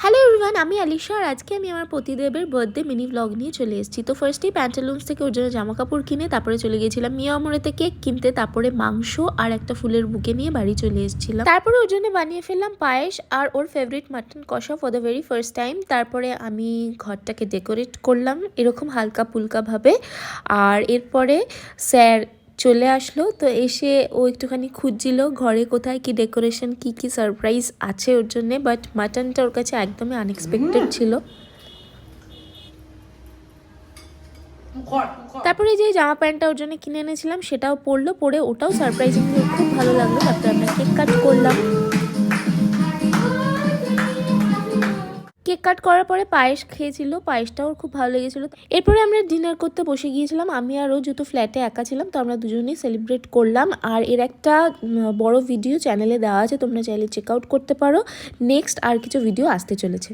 Hello everyone, আমি আলিশা আর আজকে আমি আমার পতিদেবের বার্থডে মিনি ব্লগ নিয়ে চলে এসেছি। তো ফার্স্টেই প্যান্টালুন্স থেকে ওর জন্য জামা কাপড় কিনে তারপরে চলে গিয়েছিলাম মিয়ামোড়েতে কেক কিনতে, তারপরে মাংস আর একটা ফুলের বুকে নিয়ে বাড়ি চলে এসেছিলাম। তারপরে ওর জন্য বানিয়ে ফেললাম পায়েস আর ওর ফেভারিট মাটন কষা for the very first time. তারপরে আমি ঘরটাকে ডেকোরেট করলাম এরকম হালকা পুলকা ভাবে। আর এরপরে স্যার চলে আসলো, তো এসে ও একটুখানি খুঁজছিল ঘরে কোথায় কি ডেকোরেশন কি সারপ্রাইজ আছে ওর জন্য, বাট মাটনটা ওর কাছে একদমই আনএক্সপেক্টেড ছিল। তারপরে যে জামা প্যান্টটা ওর জন্য কিনে এনেছিলাম সেটাও পরলো, পরে ওটাও সারপ্রাইজিংলি খুব ভালো লাগলো। তারপরে আমরা কেক কাট করলাম। কেক কাট করার পরে পায়েস খেয়েছিল, পায়েসটাও খুব ভালো লেগেছিলো। এরপরে আমরা ডিনার করতে বসে গিয়েছিলাম। আমি আর ও যেহেতু ফ্ল্যাটে একা ছিলাম, তো আমরা দুজনেই সেলিব্রেট করলাম। আর এর একটা বড় ভিডিও চ্যানেলে দেওয়া আছে, তোমরা চাইলে চেক আউট করতে পারো। নেক্সট আর কিছু ভিডিও আসতে চলেছে।